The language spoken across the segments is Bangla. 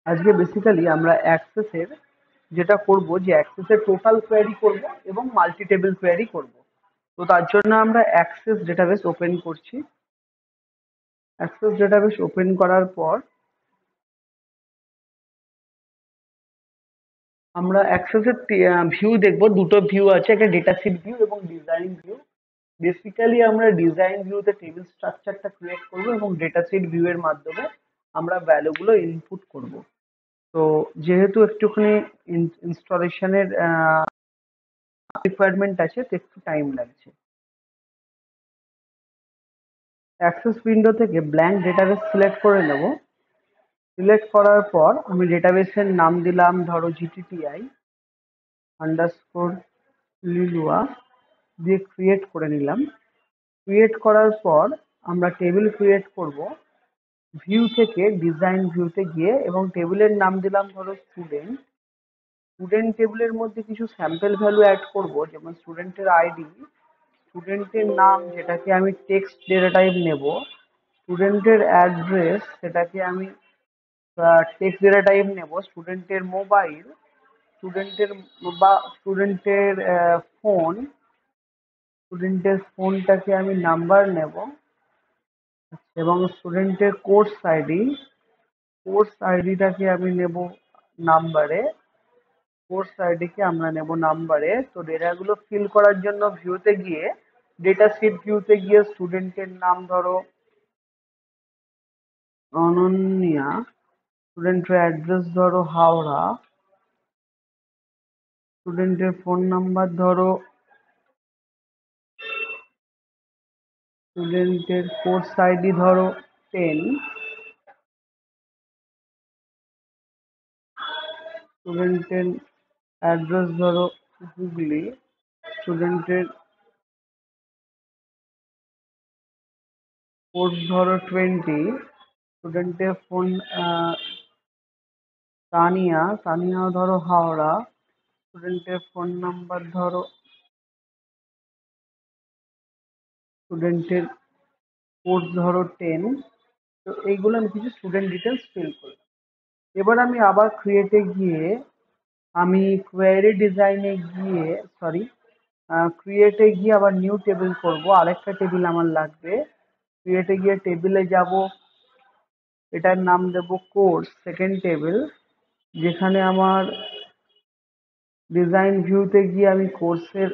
আজকে বেসিক্যালি আমরা অ্যাক্সেসের যেটা করব যে অ্যাক্সেসের টোটাল কোয়েরি করব এবং মাল্টি টেবিল কোয়েরি করব। তো তার জন্য আমরা অ্যাক্সেস ডেটাবেস ওপেন করছি। অ্যাক্সেস ডেটাবেস ওপেন করার পর আমরা অ্যাক্সেসের ভিউ দেখব। দুটো ভিউ আছে, একটা ডেটা শিট ভিউ এবং ডিজাইন ভিউ। বেসিক্যালি আমরা ডিজাইন ভিউতে টেবিল স্ট্রাকচারটা ক্রিয়েট করব এবং ডেটা শিট ভিউ এর মাধ্যমে আমরা ভ্যালুগুলো ইনপুট করব। তো যেহেতু একটুখানি ইনস্টলেশনের রিকোয়ারমেন্ট আছে, তো একটু টাইম লাগছে। অ্যাক্সেস উইন্ডো থেকে ব্ল্যাঙ্ক ডেটাবেস সিলেক্ট করে নেব। সিলেক্ট করার পর আমি ডেটাবেসের নাম দিলাম ধরো জিটিটিআই আন্ডারস্কোর লিলুয়া দিয়ে ক্রিয়েট করে নিলাম। ক্রিয়েট করার পর আমরা টেবিল ক্রিয়েট করব। ভিউ থেকে ডিজাইন ভিউতে গিয়ে এবং টেবিলের নাম দিলাম ধরো স্টুডেন্ট। স্টুডেন্ট টেবিলের মধ্যে কিছু স্যাম্পল ভ্যালু অ্যাড করব, যেমন স্টুডেন্টের আইডি, স্টুডেন্টের নাম যেটাকে আমি টেক্সট ডেটা টাইপ নেব, স্টুডেন্টের অ্যাড্রেস সেটাকে আমি টেক্সট ডেটা টাইপ নেব, স্টুডেন্টের মোবাইল, স্টুডেন্টের বা স্টুডেন্টের ফোন, স্টুডেন্টের ফোনটাকে আমি নাম্বার নেব এবং স্টুডেন্টের কোর্স আইডিটাকে আমি নেব নাম্বারে, কোর্স আইডিকে আমরা নেব নাম্বারে। তো ডেটাগুলো ফিল করার জন্য ভিউতে গিয়ে ডেটা শিট ভিউতে গিয়ে স্টুডেন্টের নাম ধরো অনন্যা, স্টুডেন্টের অ্যাড্রেস ধরো হাওড়া, স্টুডেন্টের ফোন নাম্বার ধরো, স্টুডেন্টের কোর্স আইডি ধরো 10, স্টুডেন্টের অ্যাড্রেস ধরো হুগলি, স্টুডেন্টের কোর্স ধরো 20, স্টুডেন্টের ফোন তানিয়া ধরো হাওড়া, স্টুডেন্টের ফোন নাম্বার ধরো, স্টুডেন্টের কোর্স ধরো 10। তো এইগুলো আমি কিছু স্টুডেন্ট ডিটেলস ফিল করলাম। এবার আমি আবার ক্রিয়েটে গিয়ে আমি কোয়েরি ডিজাইনে গিয়ে সরি ক্রিয়েটে গিয়ে আবার নিউ টেবিল করব, আরেকটা টেবিল আমার লাগবে। ক্রিয়েটে গিয়ে টেবিলে যাব, এটার নাম দেব কোর্স সেকেন্ড টেবিল, যেখানে আমার ডিজাইন ভিউতে গিয়ে আমি কোর্সের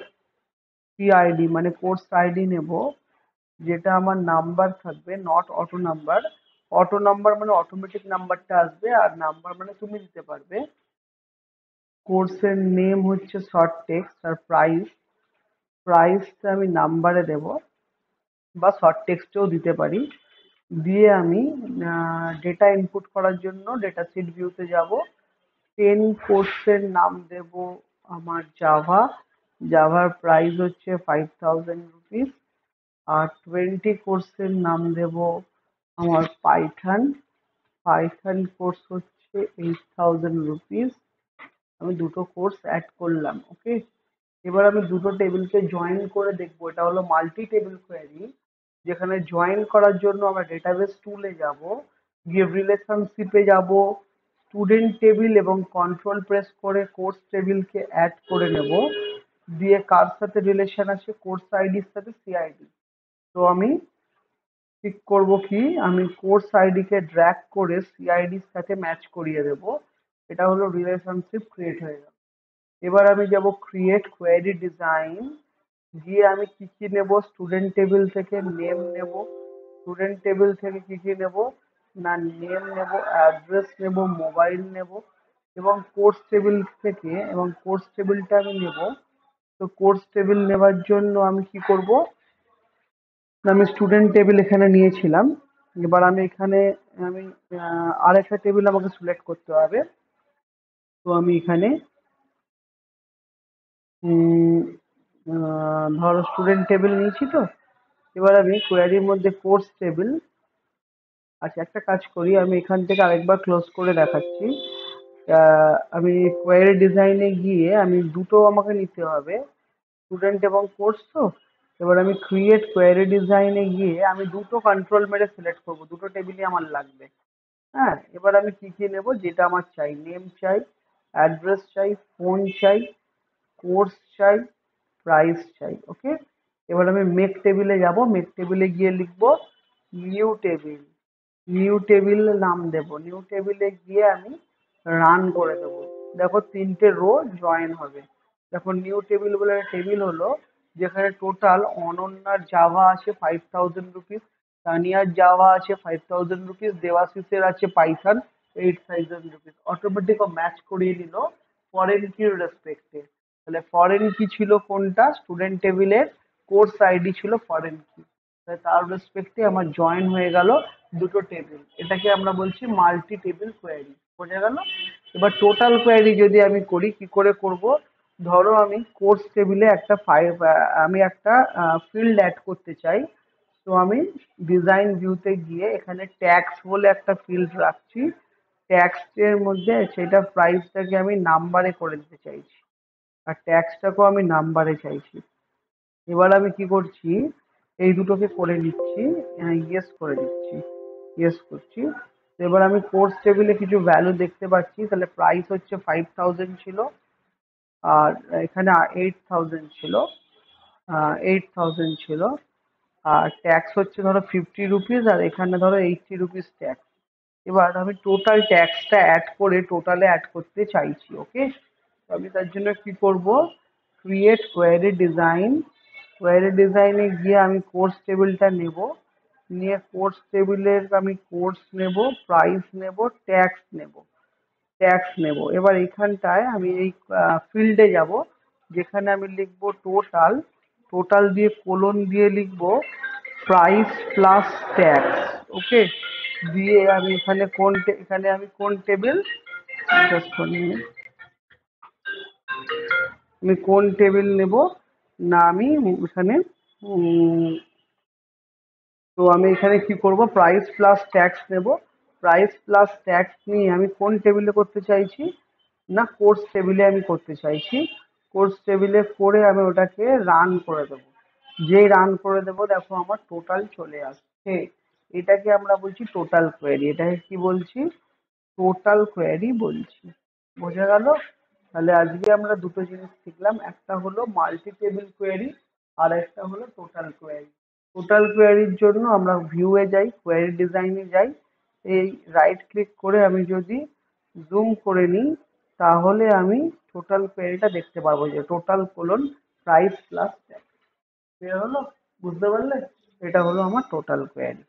পিআইডি মানে কোর্স আইডি নেব, যেটা আমার নাম্বার থাকবে, not auto number. Auto number মানে অটোমেটিক নাম্বারটা আসবে, আর নাম্বার মানে তুমি দিতে পারবে। কোর্সের নেম হচ্ছে শর্ট টেক্সট, আর প্রাইসটা আমি নাম্বারে দেব বা শর্ট টেক্সটেও দিতে পারি। দিয়ে আমি ডেটা ইনপুট করার জন্য ডেটা শিট ভিউতে যাব। 10 কোর্সের নাম দেব আমার জাভার প্রাইস হচ্ছে 5000 রুপিস। আর 20 কোর্সের নাম দেব আমার পাইথন কোর্স হচ্ছে 8000 রুপিস। আমি দুটো কোর্স অ্যাড করলাম, ওকে। এবার আমি দুটো টেবিলকে জয়েন করে দেখবো। এটা হলো মাল্টি টেবিল কোয়েরি, যেখানে জয়েন করার জন্য আমরা ডেটাবেস টুলে যাব, গিয়ে রিলেশনশিপে যাব, স্টুডেন্ট টেবিল এবং কন্ট্রোল প্রেস করে কোর্স টেবিলকে অ্যাড করে নেব। দিয়ে কার সাথে রিলেশন আছে, কোর্স আইডির সাথে সিআইডি। তো আমি ঠিক করব কি, আমি কোর্স আইডিকে ড্র্যাগ করে সিআইডির সাথে ম্যাচ করিয়ে দেব। এটা হলো রিলেশনশিপ ক্রিয়েট হয়ে গেল। এবার আমি যাব ক্রিয়েট কোয়েরি ডিজাইন, গিয়ে আমি কি কি নেব, স্টুডেন্ট টেবিল থেকে নেম নেব, স্টুডেন্ট টেবিল থেকে কি কি নেব না, নেম নেব, অ্যাড্রেস নেব, মোবাইল নেব এবং কোর্স টেবিল থেকে, এবং কোর্স টেবিলটা আমি নেব। তো কোর্স টেবিল নেবার জন্য আমি কি করব না, আমি স্টুডেন্ট টেবিল এখানে নিয়েছিলাম। এবার আমি এখানে আমি আরেকটা টেবিল আমাকে সিলেক্ট করতে হবে। তো আমি এখানে উম, ধরো স্টুডেন্ট টেবিল নিয়েছি। তো এবার আমি কোয়ারির মধ্যে কোর্স টেবিল, আচ্ছা একটা কাজ করি, আমি এখান থেকে আরেকবার ক্লোজ করে দেখাচ্ছি। আমি কোয়ারি ডিজাইনে গিয়ে আমি দুটো আমাকে নিতে হবে, স্টুডেন্ট এবং কোর্স। তো এবার আমি ক্রিয়েট কোয়ারি ডিজাইনে গিয়ে আমি দুটো কন্ট্রোল মেরে সিলেক্ট করব, দুটো টেবিলই আমার লাগবে। হ্যাঁ, এবার আমি কি কি নেব, যেটা আমার চাই, নেম চাই, অ্যাড্রেস চাই, ফোন চাই, কোর্স চাই, প্রাইস চাই। ওকে, এবার আমি মেক টেবিলে যাব, মেক টেবিলে গিয়ে লিখব নিউ টেবিল, নিউ টেবিল নাম দেব, নিউ টেবিলে গিয়ে আমি রান করে দেবো। দেখো 3টে রো জয়েন হবে। দেখো নিউ টেবিল বলে টেবিল হলো যেখানে টোটাল অনন্যার জাভা আছে 5000 রুপিস, তানিয়ার জাভা আছে 5000 রুপিস, দেবাশিসের আছে পাইথন 8000 রুপিস। অটোমেটিক ম্যাচ করিয়ে নিল ফরেন কির রেসপেক্টে। তাহলে ফরেন কি ছিল কোনটা, স্টুডেন্ট টেবিলের কোর্স আইডি ছিল ফরেন কি, তার রেসপেক্টে আমার জয়েন হয়ে গেল দুটো টেবিল। এটাকে আমরা বলছি মাল্টি টেবিল কোয়েরি। বোঝা গেল? এবার টোটাল কোয়েরি যদি আমি করি, কি করে করব, ধরো আমি কোর্স টেবিলে একটা আমি একটা ফিল্ড অ্যাড করতে চাই। তো আমি ডিজাইন ভিউতে গিয়ে এখানে ট্যাক্স বলে একটা ফিল্ড রাখছি, ট্যাক্স এর মধ্যে সেটা প্রাইসটাকে আমি নাম্বারে করে দিতে চাইছি, আর ট্যাক্সটাকেও আমি নাম্বারে চাইছি। এবার আমি কি করছি, এই দুটোকে করে নিচ্ছি, ইয়েস করে দিচ্ছি, ইয়েস করছি। তো এবার আমি কোর্স টেবিলে কিছু ভ্যালু দেখতে পাচ্ছি, তাহলে প্রাইস হচ্ছে 5000 ছিল, আর এখানে 8000 ছিল, 8000 ছিল, আর ট্যাক্স হচ্ছে ধরো 50 রুপিস, আর এখানে ধরো 80 রুপিস ট্যাক্স। এবার আমি টোটাল ট্যাক্সটা অ্যাড করে টোটালে অ্যাড করতে চাইছি। ওকে, আমি তার জন্য কি করব, ক্রিয়েট কোয়েরি ডিজাইন, কোয়েরি ডিজাইনে গিয়ে আমি কোর্স টেবিলটা নেব, নিয়ে কোর্স টেবিলের আমি কোর্স নেব, প্রাইস নেব, ট্যাক্স নেব, ট্যাক্স নেব। এবার এইখানটায় আমি এই ফিল্ডে যাব, যেখানে আমি লিখব টোটাল, টোটাল দিয়ে কোলন দিয়ে লিখব প্রাইস প্লাস ট্যাক্স। ওকে, দিয়ে আমি এখানে এখানে আমি কোন টেবিল, জাস্ট আমি কোন টেবিল নেব, না আমি এখানে তো আমি এখানে কি করব, প্রাইস প্লাস ট্যাক্স নেব। প্রাইস প্লাস ট্যাক্স নিয়ে আমি কোন টেবিলে করতে চাইছি, না কোর্স টেবিলে আমি করতে চাইছি। কোর্স টেবিলে করে আমি ওটাকে রান করে দেবো। যেই রান করে দেবো দেখো আমার টোটাল চলে আসছে। এটাকে আমরা বলছি টোটাল কোয়েরি, এটাকে কি বলছি, টোটাল কোয়েরি বলছি। বোঝা গেল? তাহলে আজকে আমরা দুটো জিনিস শিখলাম, একটা হলো মাল্টি টেবিল কোয়েরি, আর একটা হলো টোটাল কোয়েরি। টোটাল কোয়েরির জন্য আমরা ভিউয়ে যাই, কোয়েরি ডিজাইনে যাই, এই রাইট ক্লিক করে আমি যদি জুম করে নিই, তাহলে আমি টোটাল কোয়েরিটা দেখতে পারবো, যে total colon price plus tax. Clear হলো? বুঝতে পারলে? এটা হলো আমার টোটাল কোয়েরি।